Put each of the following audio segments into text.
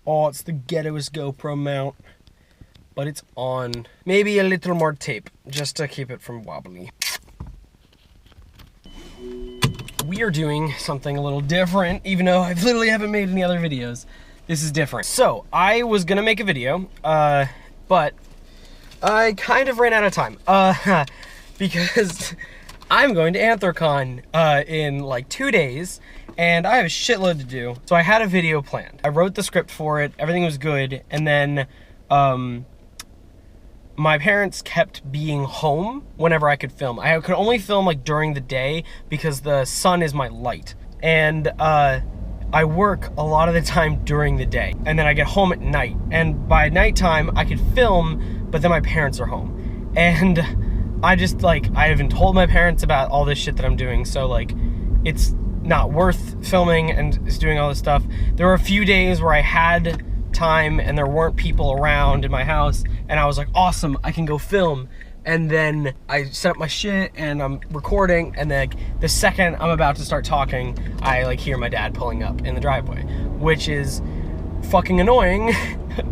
Oh, it's the ghettoest GoPro mount, but it's on. Maybe a little more tape, just to keep it from wobbly. We are doing something a little different, even though I literally haven't made any other videos. This is different. So, I was gonna make a video, but I kind of ran out of time, because I'm going to ANTHROCON in like 2 days, and I have a shitload to do. So I had a video planned. I wrote the script for it, everything was good, and then my parents kept being home whenever I could film. I could only film like during the day because the sun is my light. And I work a lot of the time during the day, and then I get home at night. And by nighttime, I could film, but then my parents are home. And I just like, I haven't told my parents about all this shit that I'm doing, so like, it's not worth filming and doing all this stuff. There were a few days where I had time and there weren't people around in my house, and I was like, awesome, I can go film. And then I set up my shit and I'm recording, and then like, the second I'm about to start talking, I like hear my dad pulling up in the driveway, which is fucking annoying.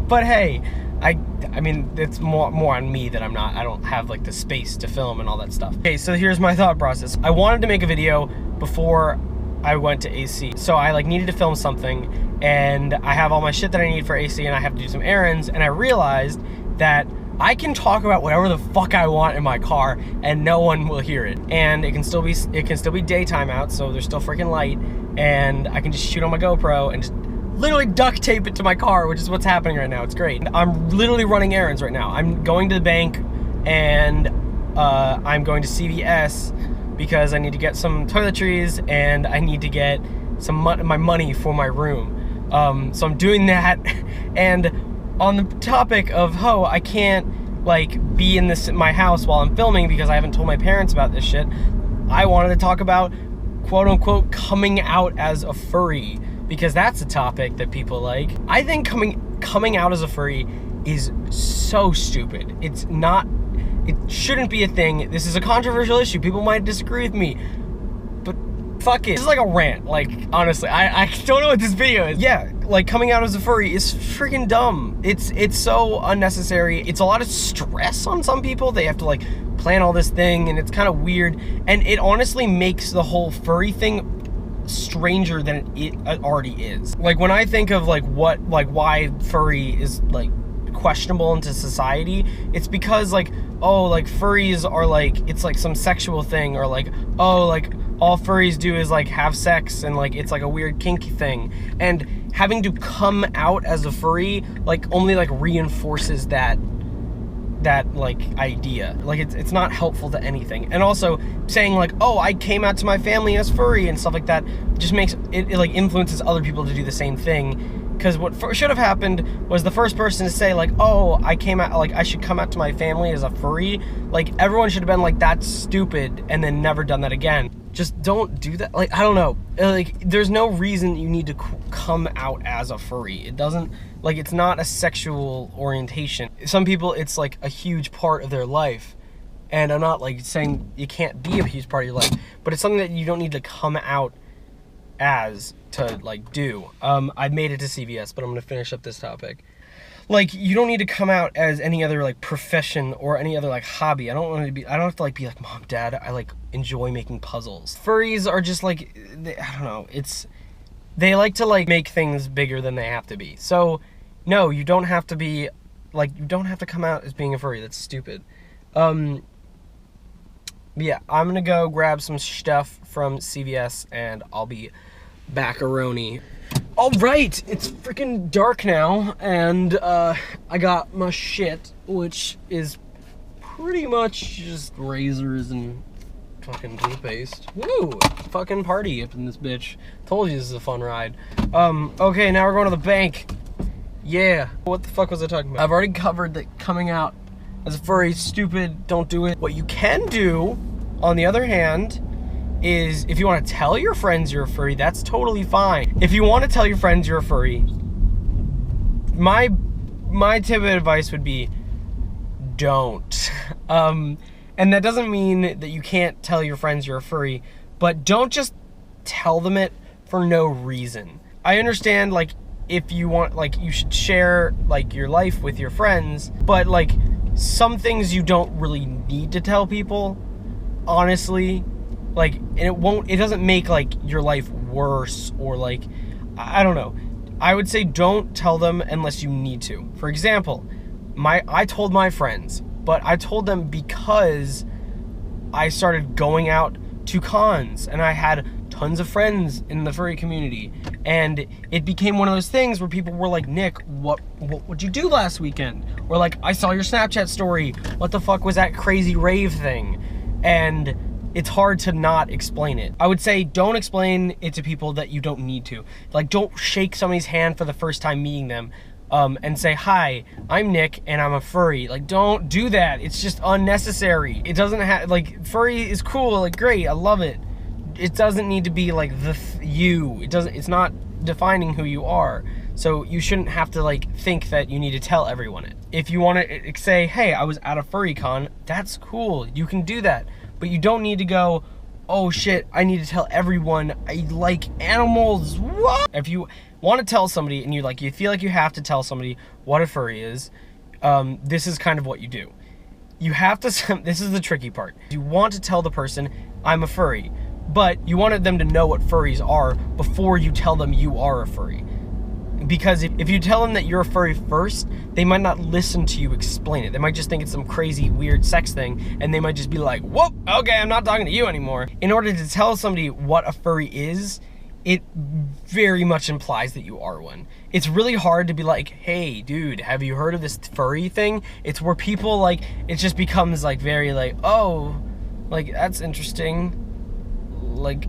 But hey, I mean, it's more on me that I don't have like the space to film and all that stuff. Okay, so here's my thought process. I wanted to make a video before I went to AC. So I like needed to film something, and I have all my shit that I need for AC, and I have to do some errands, and I realized that I can talk about whatever the fuck I want in my car and no one will hear it. And it can still be daytime out, so there's still freaking light, and I can just shoot on my GoPro and just literally duct tape it to my car, which is what's happening right now. It's great. I'm literally running errands right now. I'm going to the bank, and I'm going to CVS because I need to get some toiletries and I need to get some my money for my room. So I'm doing that. And on the topic of, oh, I can't like be in my house while I'm filming because I haven't told my parents about this shit, I wanted to talk about quote unquote coming out as a furry, because that's a topic that people like. I think coming out as a furry is so stupid. It shouldn't be a thing. This is a controversial issue. People might disagree with me, but fuck it. This is like a rant. Like, honestly, I don't know what this video is. Yeah, like coming out as a furry is freaking dumb. It's so unnecessary. It's a lot of stress on some people. They have to like plan all this thing, and it's kind of weird. And it honestly makes the whole furry thing stranger than it already is. Like when I think of like why furry is like questionable into society, it's because like, oh, like furries are like, it's like some sexual thing, or like, oh, like all furries do is like have sex, and like it's like a weird kinky thing. And having to come out as a furry like only like reinforces that like idea. Like it's not helpful to anything. And also saying like, oh, I came out to my family as furry and stuff like that just makes it like influences other people to do the same thing. Because what should have happened was the first person to say like, oh, I came out, like I should come out to my family as a furry, like everyone should have been like, that's stupid, and then never done that again. Just don't do that. Like, I don't know, like there's no reason you need to come out as a furry. It doesn't, like, it's not a sexual orientation. Some people, it's like a huge part of their life, and I'm not like saying you can't be a huge part of your life, but it's something that you don't need to come out as to like do. I made it to CVS, but I'm gonna finish up this topic. Like, you don't need to come out as any other like profession or any other like hobby. I don't have to like be like, mom, dad, I like enjoy making puzzles. Furries are just like, I don't know, they like to like make things bigger than they have to be. So no, you don't have to be like, you don't have to come out as being a furry. That's stupid. Yeah, I'm gonna go grab some stuff from CVS and I'll be back-a-roni. All right, it's freaking dark now, and I got my shit, which is pretty much just razors and fucking toothpaste. Woo! Fucking party up in this bitch. Told you this is a fun ride. Okay, now we're going to the bank. Yeah. What the fuck was I talking about? I've already covered that coming out as a furry is stupid. Don't do it. What you can do, on the other hand, is if you want to tell your friends you're a furry, that's totally fine. If you want to tell your friends you're a furry, my tip of advice would be don't. And that doesn't mean that you can't tell your friends you're a furry, but don't just tell them it for no reason. I understand, like, if you want, like, you should share, like, your life with your friends, but, like, some things you don't really need to tell people, honestly. Like, and it doesn't make, like, your life worse, or, like, I don't know. I would say don't tell them unless you need to. For example, I told my friends, but I told them because I started going out to cons, and I had tons of friends in the furry community, and it became one of those things where people were like, Nick, what would you do last weekend? Or like, I saw your Snapchat story, what the fuck was that crazy rave thing? And it's hard to not explain it. I would say don't explain it to people that you don't need to. Like, don't shake somebody's hand for the first time meeting them and say, hi, I'm Nick and I'm a furry. Like, don't do that. It's just unnecessary. It doesn't have, like, furry is cool, like, great, I love it. It doesn't need to be like you. It's not defining who you are. So you shouldn't have to, like, think that you need to tell everyone it. If you want to say, hey, I was at a furry con, that's cool. You can do that. But you don't need to go, oh shit, I need to tell everyone I like animals. What? If you want to tell somebody and you feel like you have to tell somebody what a furry is, this is kind of what you do. You have to, this is the tricky part. You want to tell the person, I'm a furry, but you wanted them to know what furries are before you tell them you are a furry. Because if you tell them that you're a furry first, they might not listen to you explain it. They might just think it's some crazy, weird sex thing, and they might just be like, whoop, okay, I'm not talking to you anymore. In order to tell somebody what a furry is, it very much implies that you are one. It's really hard to be like, hey, dude, have you heard of this furry thing? It's where people, like, it just becomes, like, very, like, oh, like, that's interesting. Like,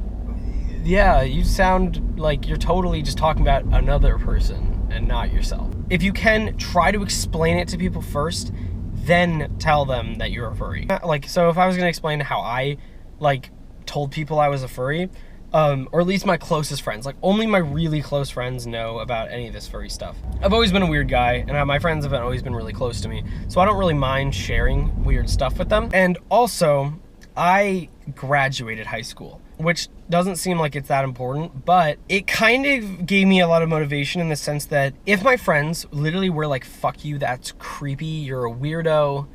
yeah, you sound like you're totally just talking about another person and not yourself. If you can, try to explain it to people first, then tell them that you're a furry. Like, so if I was gonna explain how I, like, told people I was a furry, or at least my closest friends, like, only my really close friends know about any of this furry stuff. I've always been a weird guy, and my friends have always been really close to me, so I don't really mind sharing weird stuff with them. And also, I graduated high school, which doesn't seem like it's that important, but it kind of gave me a lot of motivation in the sense that if my friends literally were like, fuck you, that's creepy, you're a weirdo,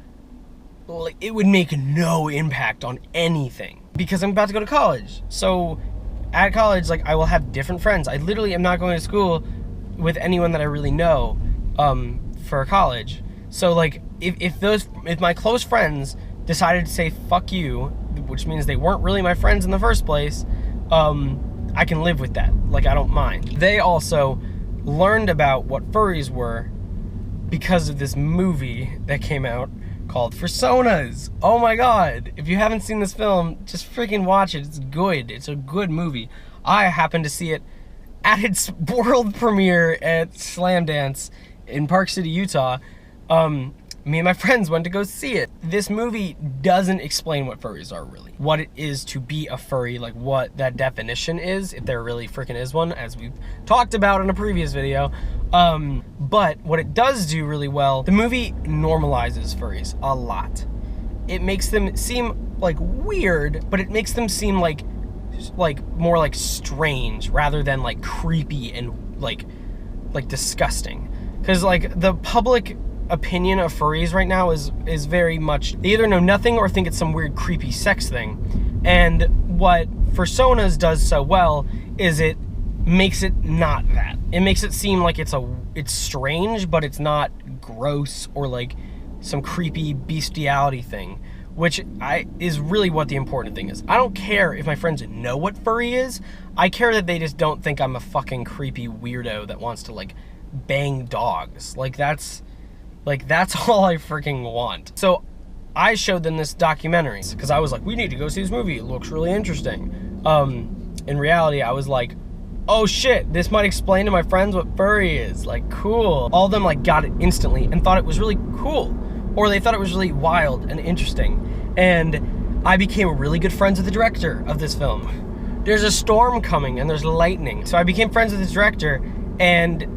like, it would make no impact on anything because I'm about to go to college. So at college, like, I will have different friends. I literally am not going to school with anyone that I really know for college. So, like, if my close friends decided to say fuck you, which means they weren't really my friends in the first place, I can live with that. Like, I don't mind. They also learned about what furries were because of this movie that came out called Personas. Oh my god. If you haven't seen this film, just freaking watch it. It's good. It's a good movie. I happened to see it at its world premiere at Slam Dance in Park City, Utah. Me and my friends went to go see it. This movie doesn't explain what furries are really. What it is to be a furry, like what that definition is, if there really freaking is one, as we've talked about in a previous video. But what it does do really well, the movie normalizes furries a lot. It makes them seem like weird, but it makes them seem like more like strange rather than like creepy and like disgusting. Because like the public opinion of furries right now is very much, they either know nothing or think it's some weird creepy sex thing. And what Personas does so well is it makes it not that. It makes it seem like it's strange, but it's not gross or like some creepy bestiality thing, which is really what the important thing is. I don't care if my friends know what furry is. I care that they just don't think I'm a fucking creepy weirdo that wants to like bang dogs. Like that's all I freaking want. So I showed them this documentary because I was like, we need to go see this movie. It looks really interesting. In reality, I was like, oh shit, this might explain to my friends what furry is. Like, cool. All of them like got it instantly and thought it was really cool. Or they thought it was really wild and interesting. And I became really good friends with the director of this film. There's a storm coming and there's lightning. So I became friends with this director, and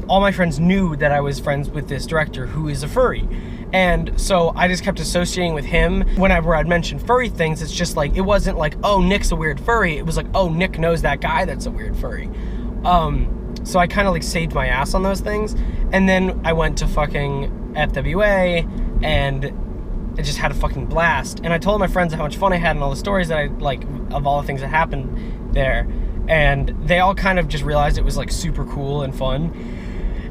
all my friends knew that I was friends with this director who is a furry. And so I just kept associating with him. Whenever I'd mention furry things, it's just like, it wasn't like, oh, Nick's a weird furry. It was like, oh, Nick knows that guy that's a weird furry. So I kind of like saved my ass on those things. And then I went to fucking FWA and I just had a fucking blast. And I told my friends how much fun I had and all the stories that I like of all the things that happened there. And they all kind of just realized it was like super cool and fun.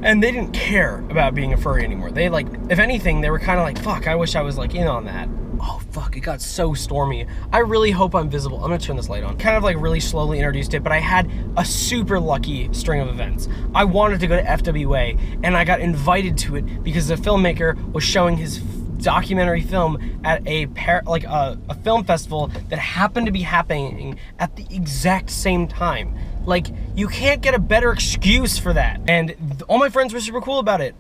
And they didn't care about being a furry anymore. They like, if anything, they were kind of like, fuck, I wish I was like in on that. Oh fuck, it got so stormy. I really hope I'm visible. I'm gonna turn this light on. Kind of like really slowly introduced it, but I had a super lucky string of events. I wanted to go to FWA and I got invited to it because the filmmaker was showing his documentary film at a film festival that happened to be happening at the exact same time. Like, you can't get a better excuse for that. And all my friends were super cool about it.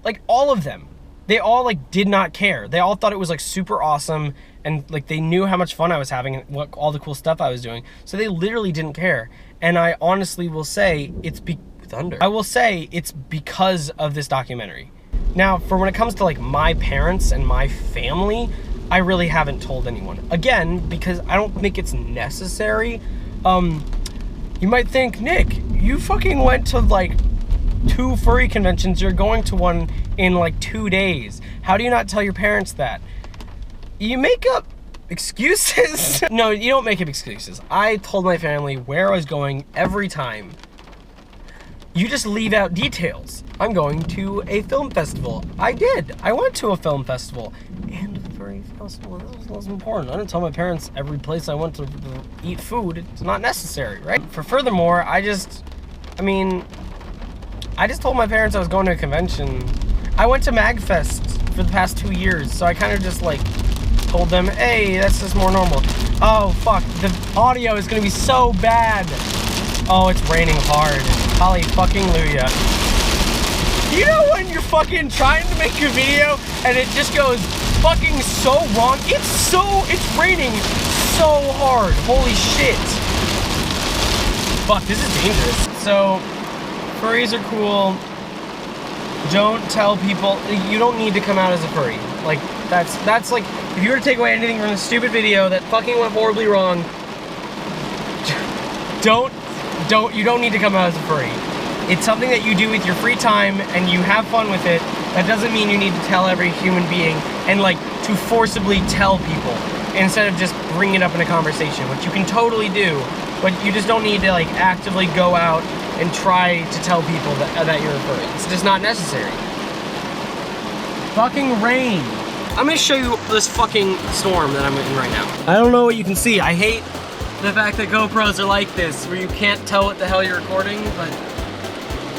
Like, all of them. They all, like, did not care. They all thought it was, like, super awesome. And, like, they knew how much fun I was having and what all the cool stuff I was doing. So they literally didn't care. And I honestly will say it's because of this documentary. Now, for when it comes to, like, my parents and my family, I really haven't told anyone. Again, because I don't think it's necessary. You might think, Nick, you fucking went to, like, 2 furry conventions. You're going to one in, like, 2 days. How do you not tell your parents that? You make up excuses. No, you don't make up excuses. I told my family where I was going every time. You just leave out details. I'm going to a film festival. I did. I went to a film festival. And a furry festival. This was important. I didn't tell my parents every place I went to eat food. It's not necessary, right? Furthermore, I just told my parents I was going to a convention. I went to MagFest for the past 2 years, so I kind of just like told them, hey, that's just more normal. Oh, fuck. The audio is going to be so bad. Oh, it's raining hard. Holly fucking Luya. You know when you're fucking trying to make a video and it just goes fucking so wrong? It's raining so hard. Holy shit. Fuck, this is dangerous. So, furries are cool. Don't tell people, you don't need to come out as a furry. Like, that's like, if you were to take away anything from this stupid video that fucking went horribly wrong, you don't need to come out as a furry. It's something that you do with your free time and you have fun with it. That doesn't mean you need to tell every human being and like to forcibly tell people instead of just bring it up in a conversation, which you can totally do, but you just don't need to like actively go out and try to tell people that you're a furry. It's just not necessary. Fucking rain. I'm gonna show you this fucking storm that I'm in right now. I don't know what you can see. I hate the fact that GoPros are like this, where you can't tell what the hell you're recording, but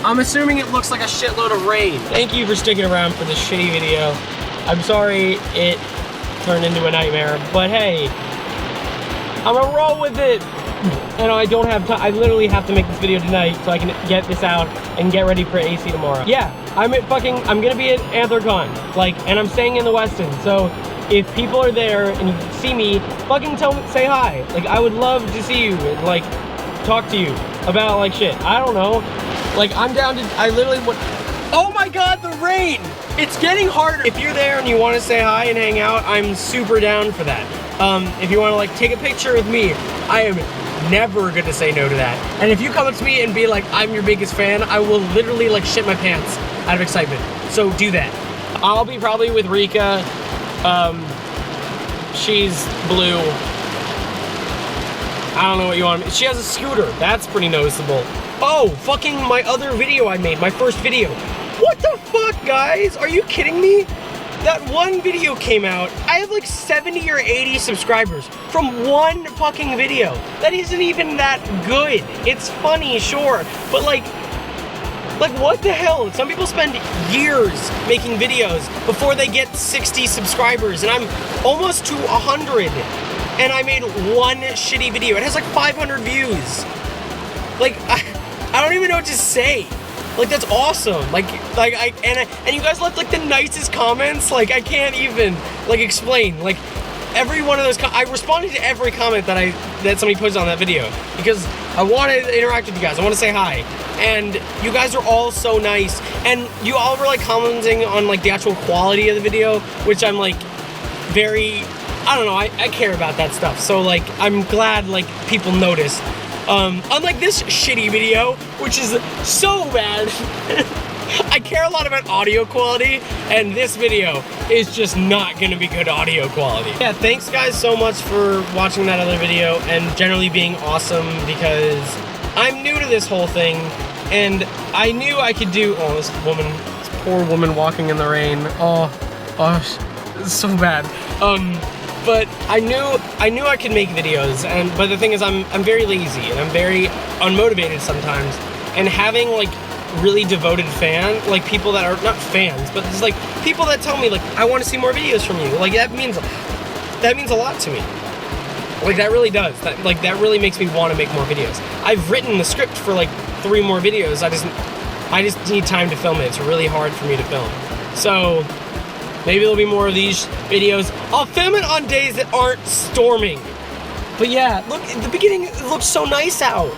I'm assuming it looks like a shitload of rain. Thank you for sticking around for this shitty video. I'm sorry it turned into a nightmare, but hey, I'm gonna roll with it. And I don't have time. I literally have to make this video tonight so I can get this out and get ready for AC tomorrow. Yeah, I'm gonna be at ANTHROCON, like, and I'm staying in the Westin, so if people are there and you see me, fucking say hi. Like, I would love to see you and like talk to you about like shit. I don't know. Like, I'm down to, I literally would, oh my God, the rain! It's getting harder. If you're there and you want to say hi and hang out, I'm super down for that. If you want to like take a picture with me, I am never gonna say no to that. And if you come up to me and be like, I'm your biggest fan, I will literally like shit my pants out of excitement. So do that. I'll be probably with Rika. She's blue. I don't know what you want. She has a scooter. That's pretty noticeable. Oh, fucking my other video I made, my first video. What the fuck, guys? Are you kidding me? That one video came out. I have like 70 or 80 subscribers from one fucking video. That isn't even that good. It's funny, sure, but like what the hell? Some people spend years making videos before they get 60 subscribers, and I'm almost to 100, and I made one shitty video. It has like 500 views. Like, I don't even know what to say. Like, that's awesome. And you guys left like the nicest comments. Like, I can't even like explain. Like, every one of those, I responded to every comment that somebody posted on that video because I want to interact with you guys. I want to say hi. And you guys are all so nice. And you all were like commenting on like the actual quality of the video, which I'm like very, I don't know, I care about that stuff. So like, I'm glad like people noticed. Unlike this shitty video, which is so bad. I care a lot about audio quality, and this video is just not gonna be good audio quality. Yeah, thanks guys so much for watching that other video and generally being awesome, because I'm new to this whole thing, and I knew I could do, oh, this poor woman walking in the rain. Oh, it's so bad. But I knew I could make videos, but the thing is I'm very lazy and I'm very unmotivated sometimes, and having like really devoted like people that are not fans, but just like people that tell me like, I want to see more videos from you, like that means a lot to me. Like that really does. That really makes me want to make more videos. I've written the script for like 3 more videos. I just need time to film it. It's really hard for me to film. So maybe there'll be more of these videos. I'll film it on days that aren't storming. But yeah, look, at the beginning it looked so nice out,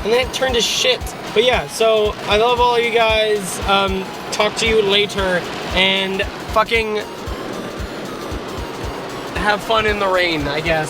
and then it turned to shit. But yeah, so I love all of you guys. Talk to you later, and fucking have fun in the rain, I guess.